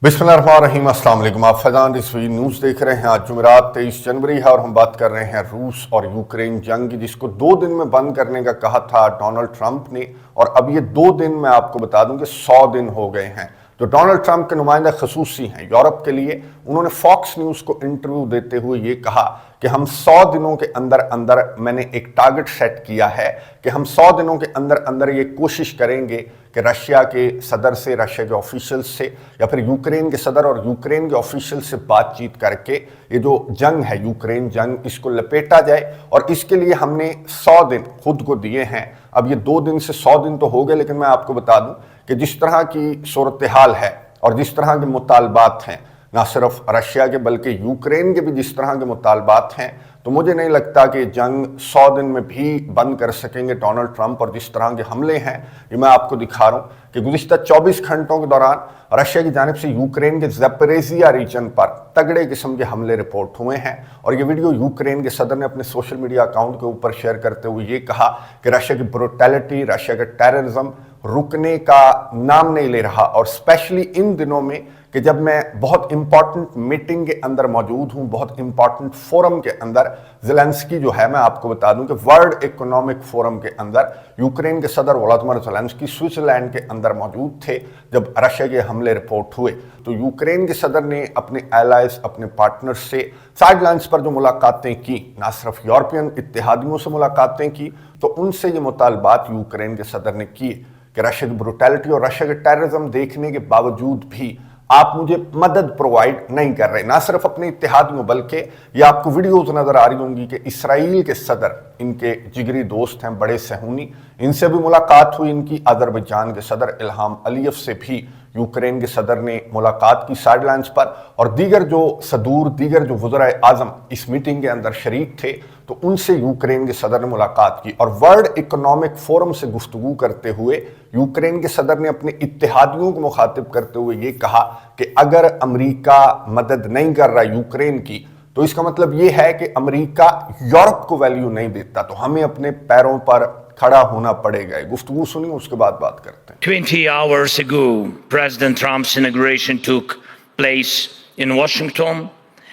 बिस्मिल्लाहिर्रहमानिर्रहीम, अस्सलाम वालेकुम। आप फैजान रिजवी न्यूज़ देख रहे हैं। आज जुमेरात 23 जनवरी है और हम बात कर रहे हैं रूस और यूक्रेन जंग की, जिसको 2 दिन में बंद करने का कहा था डोनाल्ड ट्रंप ने, और अब ये 2 दिन मैं आपको बता दूं कि 100 दिन हो गए हैं। जो डोनाल्ड ट्रंप के नुमाइंदा खसूसी हैं यूरोप के लिए, उन्होंने फॉक्स न्यूज़ को इंटरव्यू देते हुए ये कहा कि हम 100 दिनों के अंदर अंदर, मैंने एक टारगेट सेट किया है कि हम 100 दिनों के अंदर अंदर ये कोशिश करेंगे कि रशिया के सदर से, रशिया के ऑफिशियल से, या फिर यूक्रेन के सदर और यूक्रेन के ऑफिशियल से बातचीत करके ये जो जंग है, यूक्रेन जंग, इसको लपेटा जाए। और इसके लिए हमने 100 दिन खुद को दिए हैं। अब ये 2 दिन से 100 दिन तो हो गए, लेकिन मैं आपको बता दूं कि जिस तरह की सूरत हाल है और जिस तरह के मुतालबात हैं, ना सिर्फ रशिया के बल्कि यूक्रेन के भी जिस तरह के मुतालबात हैं, तो मुझे नहीं लगता कि जंग 100 दिन में भी बंद कर सकेंगे डोनाल्ड ट्रंप। और जिस तरह के हमले हैं, ये मैं आपको दिखा रहा हूँ कि गुज़िश्ता 24 घंटों के दौरान रशिया की जानिब से यूक्रेन के ज़ैपोरिज़िया रीजन पर तगड़े किस्म के हमले रिपोर्ट हुए हैं। और ये वीडियो यूक्रेन के सदर ने अपने सोशल मीडिया अकाउंट के ऊपर शेयर करते हुए ये कहा कि रशिया की ब्रूटैलिटी, रशिया का टेररिज्म रुकने का नाम नहीं ले रहा। और स्पेशली इन दिनों में कि जब मैं बहुत इंपॉर्टेंट मीटिंग के अंदर मौजूद हूं, बहुत इंपॉर्टेंट फोरम के अंदर, ज़ेलेंस्की जो है, मैं आपको बता दूं कि वर्ल्ड इकोनॉमिक फोरम के अंदर यूक्रेन के सदर वोलोदिमीर ज़ेलेंस्की स्विट्ज़रलैंड के अंदर मौजूद थे जब रशिया के हमले रिपोर्ट हुए। तो यूक्रेन के सदर ने अपने एलाइज, अपने पार्टनर्स से साइडलाइंस पर जो मुलाकातें की, ना सिर्फ यूरोपियन इत्तेहादियों से मुलाकातें की, तो उनसे ये मुतालबात यूक्रेन के सदर ने किए कि रशिया की ब्रूटैलिटी और रशिया के टेररिज्म देखने के बावजूद भी आप मुझे मदद प्रोवाइड नहीं कर रहे। ना सिर्फ अपने इत्तेहादियों, बल्कि ये आपको वीडियोज नजर आ रही होंगी कि इसराइल के सदर, इनके जिगरी दोस्त हैं, बड़े सहूनी, इनसे भी मुलाकात हुई इनकी। अजरबैजान के सदर इल्हाम अलीयव से भी यूक्रेन के सदर ने मुलाकात की साइडलाइंस पर। और दीगर जो सदूर, दीगर जो वज़राए आज़म इस मीटिंग के अंदर शरीक थे, तो उनसे यूक्रेन के सदर ने मुलाकात की। और वर्ल्ड इकोनॉमिक फोरम से गुफ्तगू करते हुए यूक्रेन के सदर ने अपने इत्तेहादियों को मुखातिब करते हुए ये कहा कि अगर अमेरिका मदद नहीं कर रहा यूक्रेन की, तो इसका मतलब ये है कि अमेरिका यूरोप को वैल्यू नहीं देता, तो हमें अपने पैरों पर खड़ा होना पड़ेगा। गुफ्तगू सुनिए, उसके बाद बात करते हैं। 20 hours ago, President Trump's inauguration took place in Washington,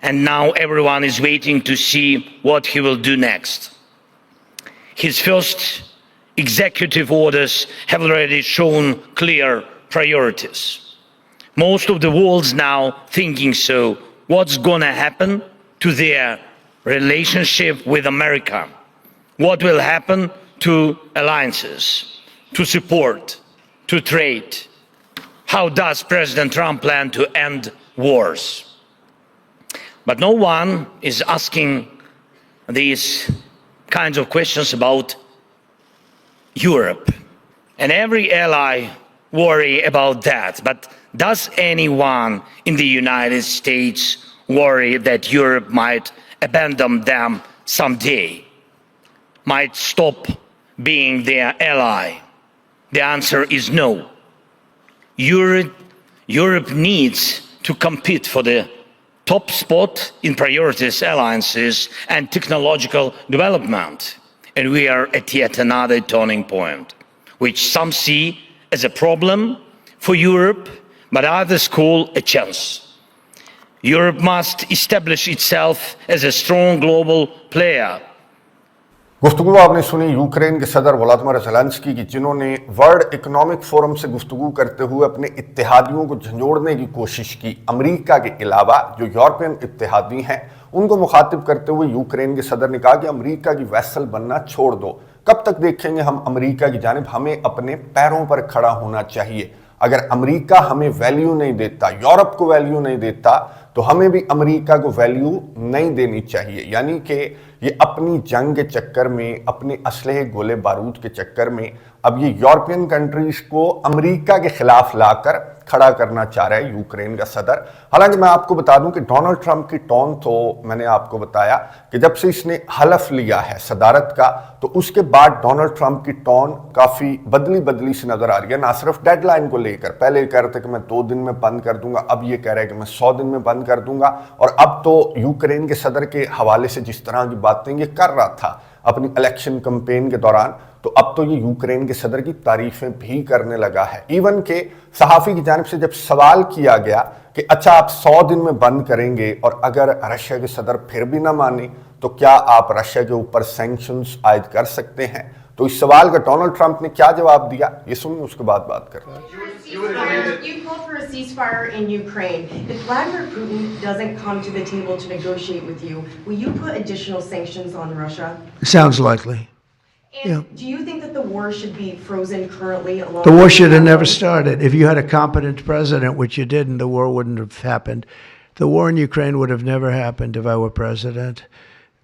and now everyone is waiting to see what he will do next. His first executive orders have already shown clear priorities. Most of the world's now thinking, so what's gonna happen to their relationship with America? What will happen to alliances, to support, to trade? How does President Trump plan to end wars? But no one is asking these kinds of questions about Europe. And every ally worry about that. But does anyone in the United States worry that Europe might abandon them someday, might stop being their ally? The answer is no. Europe needs to compete for the top spot in priorities, alliances, and technological development. And we are at yet another turning point, which some see as a problem for Europe, but others call a chance. Europe must establish itself as a strong global player. गुफ्तगू आपने सुनी Ukraine के सदर Volodymyr Zelensky की, जिन्होंने world economic forum से गुफ्तगू करते हुए अपने इत्तेहादियों को झंझोड़ने की कोशिश की। अमेरिका के अलावा जो यूरोपियन इत्तेहादी हैं, उनको मुखातिब करते हुए यूक्रेन के सदर ने कहा कि अमेरिका की वैसल बनना छोड़ दो। कब तक देखेंगे हम अमेरिका की जानिब? हमें अपने पैरों पर खड़ा होना चाहिए। अगर अमेरिका हमें वैल्यू नहीं देता, यूरोप को वैल्यू नहीं देता, तो हमें भी अमेरिका को वैल्यू नहीं देनी चाहिए। यानी कि ये अपनी जंग के चक्कर में, अपने असलहे गोले बारूद के चक्कर में अब ये यूरोपियन कंट्रीज को अमेरिका के खिलाफ लाकर खड़ा करना चाह रहा है यूक्रेन का सदर। हालांकि मैं आपको बता दूं कि डोनाल्ड ट्रंप की टोन, तो मैंने आपको बताया कि जब से इसने हलफ लिया है सदारत का, तो उसके बाद डोनाल्ड ट्रंप की टोन काफ़ी बदली सी नजर आ रही है। ना सिर्फ डेडलाइन को लेकर, पहले कह रहे थे कि मैं 2 दिन में बंद कर दूंगा, अब ये कह रहे हैं कि मैं 100 दिन में बंद कर दूंगा। और अब तो यूक्रेन के सदर के हवाले से जिस तरह की बातें ये कर रहा था, اپنی الیکشن کمپین کے دوران، تو اب تو یہ یوکرین کے صدر کی تعریفیں بھی کرنے لگا ہے۔ ایون کہ صحافی کی جانب سے جب سوال کیا گیا کہ اچھا آپ 100 دن میں بند کریں گے اور اگر رشیا کے صدر پھر بھی نہ مانے تو کیا آپ رشیا کے اوپر سینکشنز عائد کر سکتے ہیں، تو اس سوال کا ڈونلڈ ٹرمپ نے کیا جواب دیا، یہ سنیں، اس کے بعد بات کرتے ہیں۔ You called for a ceasefire in Ukraine. If Vladimir Putin doesn't come to the table to negotiate with you, will you put additional sanctions on Russia? Sounds likely. And do you think that the war should be frozen currently? The war should have never started. If you had a competent president, which you didn't, the war wouldn't have happened. The war in Ukraine would have never happened if I were president.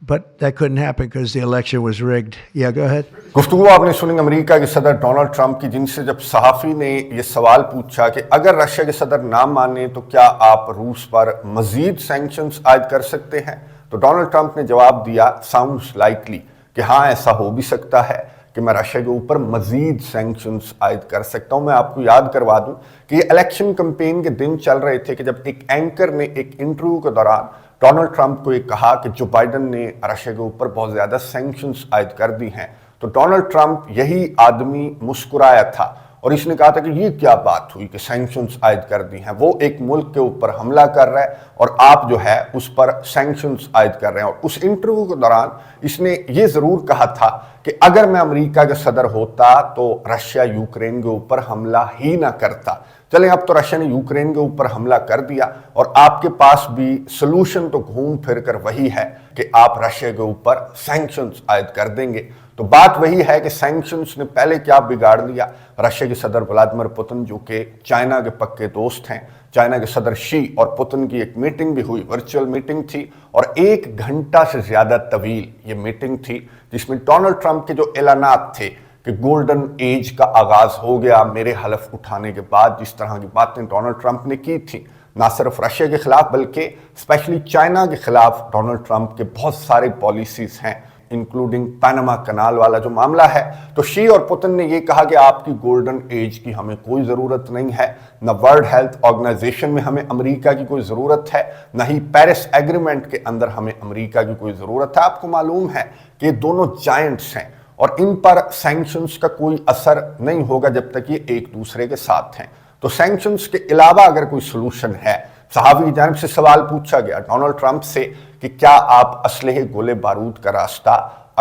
But that couldn't happen because the election was rigged. Yeah, go ahead. گفتگو آپ نے سنی امریکہ کے صدر Donald Trump کی، جن سے جب صحافی نے یہ سوال پوچھا کہ اگر رشیا کے صدر نہ مانے تو کیا آپ روس پر مزید سینکشنز عائد کر سکتے ہیں، تو ڈونلڈ ٹرمپ نے جواب دیا ساؤنڈز لائکلی، کہ ہاں ایسا ہو بھی سکتا ہے کہ میں رشیا کے اوپر مزید سینکشنز عائد کر سکتا ہوں۔ میں آپ کو یاد کروا دوں کہ یہ الیکشن کمپین کے دن چل رہے تھے کہ جب ایک اینکر نے ایک انٹرویو کے دوران ڈونلڈ ٹرمپ کو یہ کہا کہ جو بائیڈن نے رشیا کے اوپر بہت زیادہ سینکشنز عائد کر دی ہیں، تو ڈونلڈ ٹرمپ یہی آدمی مسکرایا تھا اور اس نے کہا تھا کہ یہ کیا بات ہوئی کہ سینکشنز عائد کر دی ہیں، وہ ایک ملک کے اوپر حملہ کر رہا ہے اور آپ جو ہے اس پر سینکشنز عائد کر رہے ہیں۔ اور اس انٹرویو کے دوران اس نے یہ ضرور کہا تھا کہ اگر میں امریکہ کا صدر ہوتا تو رشیا یوکرین کے اوپر حملہ ہی نہ کرتا۔ چلیں اب تو رشیا نے یوکرین کے اوپر حملہ کر دیا اور آپ کے پاس بھی سلوشن تو گھوم پھر کر وہی ہے کہ آپ رشیا کے اوپر سینکشنز عائد کر دیں گے۔ تو بات وہی ہے کہ سینکشنز نے پہلے کیا بگاڑ لیا۔ رشیا کے صدر ولادیمیر پوتن جو کہ چائنا کے پکے دوست ہیں، چائنا کے صدر شی اور پوتن کی ایک میٹنگ بھی ہوئی، ورچوئل میٹنگ تھی، اور 1 گھنٹہ سے زیادہ طویل یہ میٹنگ تھی، جس میں ڈونلڈ ٹرمپ کے جو اعلانات تھے کہ گولڈن ایج کا آغاز ہو گیا میرے حلف اٹھانے کے بعد، جس طرح کی باتیں ڈونلڈ ٹرمپ نے کی تھیں، نہ صرف رشیا کے خلاف بلکہ اسپیشلی چائنا کے خلاف ڈونلڈ ٹرمپ کے بہت سارے پالیسیز ہیں، انکلوڈنگ پیناما کنال والا جو معاملہ ہے۔ تو شی اور پوتن نے یہ کہا کہ آپ کی گولڈن ایج کی ہمیں کوئی ضرورت نہیں ہے، نہ ورلڈ ہیلتھ آرگنائزیشن میں ہمیں امریکہ کی کوئی ضرورت ہے، نہ ہی پیرس ایگریمنٹ کے اندر ہمیں امریکہ کی کوئی ضرورت ہے۔ آپ کو معلوم ہے کہ یہ دونوں جائنٹس ہیں اور ان پر سینکشنز کا کوئی اثر نہیں ہوگا جب تک یہ ایک دوسرے کے ساتھ ہیں۔ تو سینکشنز کے علاوہ اگر کوئی سلوشن ہے، صحافی کی جانب سے سوال پوچھا گیا ڈونلڈ ٹرمپ سے کہ کیا آپ اسلحے گولے بارود کا راستہ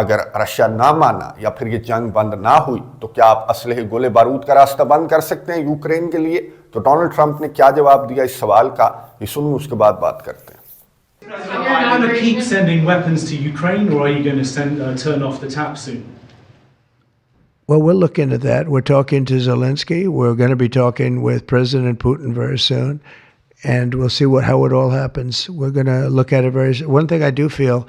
اگر رشیا نہ مانا یا پھر یہ جنگ بند نہ ہوئی تو کیا آپ اسلحے گولے بارود کا راستہ بند کر سکتے ہیں یوکرین کے لیے، تو ڈونلڈ ٹرمپ نے کیا جواب دیا اس سوال کا، یہ سنیں، اس کے بعد بات کرتے ہیں۔ Are you going to keep sending weapons to Ukraine, or are you going to turn off the tap soon? Well, we'll look into that. We're talking to Zelensky. We're going to be talking with President Putin very soon. And we'll see how it all happens. We're going to look at it very soon. One thing I do feel,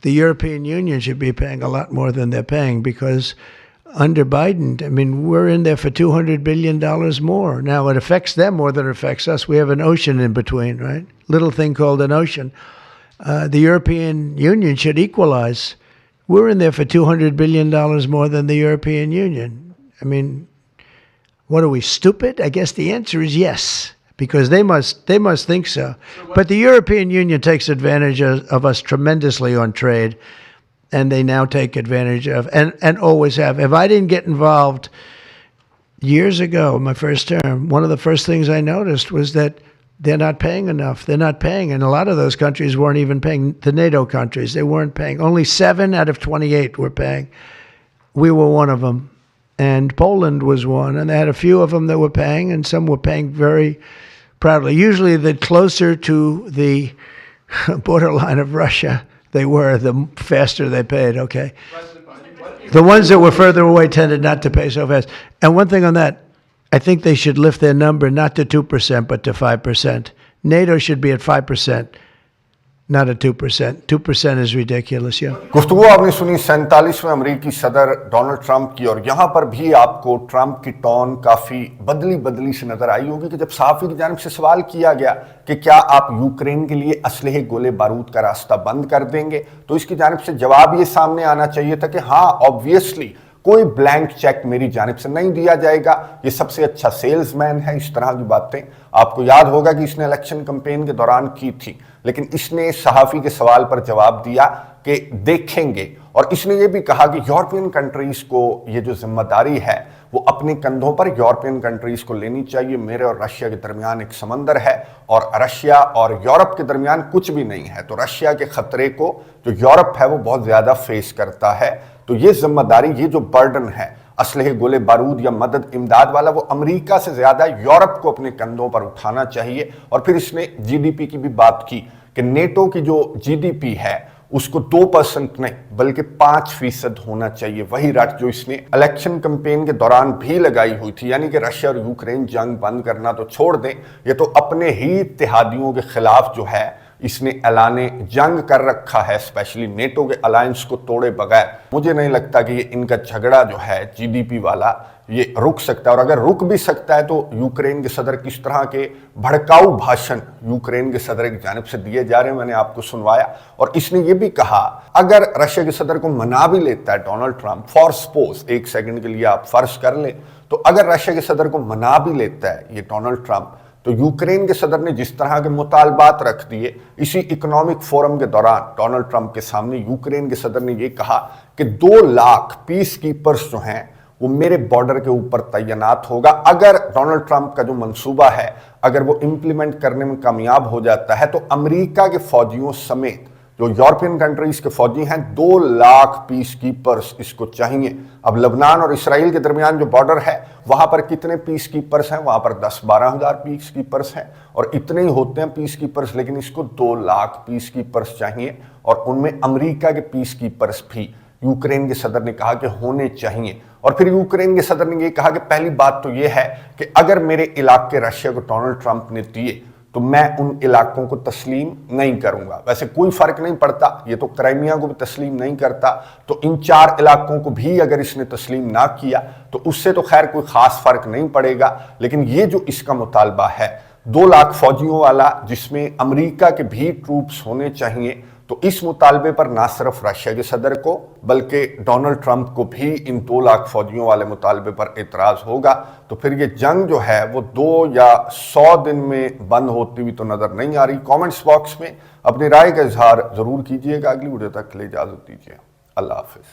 the European Union should be paying a lot more than they're paying, because under Biden, I mean, we're in there for $200 billion more. Now, it affects them more than it affects us. We have an ocean in between, right? Little thing called an ocean. The European Union should equalize. We're in there for $200 billion more than the European Union. I mean, what are we, stupid? I guess the answer is yes, because they must think so. But the European Union takes advantage of us tremendously on trade, and they now take advantage of, and always have. If I didn't get involved years ago, my first term, one of the first things I noticed was that they're not paying enough. They're not paying. And a lot of those countries weren't even paying. The NATO countries, they weren't paying. Only 7 out of 28 were paying. We were one of them. And Poland was one. And they had a few of them that were paying, and some were paying very proudly. Usually the closer to the borderline of Russia they were, the faster they paid, okay? The ones that were further away tended not to pay so fast. And one thing on that, I think they should lift their number not to 2%, but to 5%. NATO should be at 5%, not at 2%. 2% is ridiculous, yeah. گفتگو آپ نے سنی 47ویں امریکی صدر Donald Trump کی، اور یہاں پر بھی آپ کو ٹرمپ کی ٹون کافی بدلی سے نظر آئی ہوگی کہ جب صحافی کی جانب سے سوال کیا گیا کہ کیا آپ یوکرین کے لیے اسلحے گولے بارود کا راستہ بند کر دیں گے، تو اس کی جانب سے جواب یہ سامنے آنا چاہیے تھا کہ ہاں آبویسلی کوئی بلینک چیک میری جانب سے نہیں دیا جائے گا، یہ سب سے اچھا سیلز مین ہے، اس طرح کی باتیں آپ کو یاد ہوگا کہ اس نے الیکشن کمپین کے دوران کی تھی۔ لیکن اس نے صحافی کے سوال پر جواب دیا कि देखेंगे। और इसने ये भी कहा कि यूरोपियन कंट्रीज को ये जो जिम्मेदारी है वो अपने कंधों पर यूरोपियन कंट्रीज को लेनी चाहिए। मेरे और रशिया के दरमियान एक समंदर है और रशिया और यूरोप के दरमियान कुछ भी नहीं है, तो रशिया के खतरे को जो यूरोप है वो बहुत ज्यादा फेस करता है। तो ये जिम्मेदारी, ये जो बर्डन है असलहे, गोले बारूद या मदद इमदाद वाला, वो अमेरिका से ज्यादा यूरोप को अपने कंधों पर उठाना चाहिए। और फिर इसने जीडीपी की भी बात की कि नेटो की जो जीडीपी है उसको 2% नहीं बल्कि 5% होना चाहिए। वही रट जो इसने इलेक्शन कैंपेन के दौरान भी लगाई हुई थी, यानी कि रशिया और यूक्रेन जंग बंद करना तो छोड़ दें, ये तो अपने ही इत्तेहादियों के खिलाफ जो है इसने ऐलाने जंग कर रखा है, स्पेशली नेटो के अलायंस को तोड़े बगैर। मुझे नहीं लगता कि ये इनका झगड़ा जो है जीडीपी वाला ये रुक सकता है। और अगर रुक भी सकता है तो यूक्रेन के सदर किस तरह के भड़काऊ भाषण यूक्रेन के सदर की जानिब से दिए जा रहे हैं, मैंने आपको सुनवाया। और इसने ये भी कहा अगर रशिया के सदर को मना भी लेता है डोनाल्ड ट्रंप, फॉर सपोज एक सेकंड के लिए आप फर्ज कर लें, तो अगर रशिया के सदर को मना भी लेता है ये डोनाल्ड ट्रंप, तो यूक्रेन के सदर ने जिस तरह के मुतालबात रख दिए इसी इकोनॉमिक फोरम के दौरान डोनाल्ड ट्रंप के सामने, यूक्रेन के सदर ने यह कहा कि 2 लाख पीस कीपर्स जो हैं वो मेरे बॉर्डर के ऊपर तैनात होगा। अगर डोनाल्ड ट्रंप का जो मंसूबा है अगर वो इंप्लीमेंट करने में कामयाब हो जाता है तो अमेरिका के फौजियों समेत जो यूरोपियन कंट्रीज के फौजी हैं 2 लाख पीस कीपर्स इसको चाहिए। अब लबनान और इसराइल के दरमियान जो बॉर्डर है वहां पर कितने पीस कीपर्स हैं? वहां पर 10-12 हजार पीस कीपर्स हैं और इतने ही होते हैं पीस कीपर्स, लेकिन इसको 2 लाख पीस कीपर्स चाहिए और उनमें अमेरिका के पीस कीपर्स भी यूक्रेन के सदर ने कहा कि होने चाहिए। और फिर यूक्रेन के सदर ने यह कहा कि पहली बात तो यह है कि अगर मेरे इलाके रशिया को डोनाल्ड ट्रंप ने दिए तो मैं उन इलाकों को तस्लीम नहीं करूंगा। वैसे कोई फर्क नहीं पड़ता, ये तो क्राइमिया को भी तस्लीम नहीं करता, तो इन 4 इलाकों को भी अगर इसने तस्लीम ना किया तो उससे तो खैर कोई खास फर्क नहीं पड़ेगा। लेकिन ये जो इसका मुतालबा है 2 लाख फौजियों वाला जिसमें अमेरिका के भी ट्रूप्स होने चाहिए, तो इस मुतालबे पर ना सिर्फ रशिया के सदर को बल्कि डोनाल्ड ट्रंप को भी इन 2 लाख फौजियों वाले मुतालबे पर एतराज होगा। तो फिर ये जंग जो है वो 2 या 100 दिन में बंद होती हुई तो नजर नहीं आ रही। कमेंट्स बॉक्स में अपनी राय का इजहार जरूर कीजिएगा। अगली वीडियो तक के लिए इजाजत दीजिए। अल्लाह हाफिज।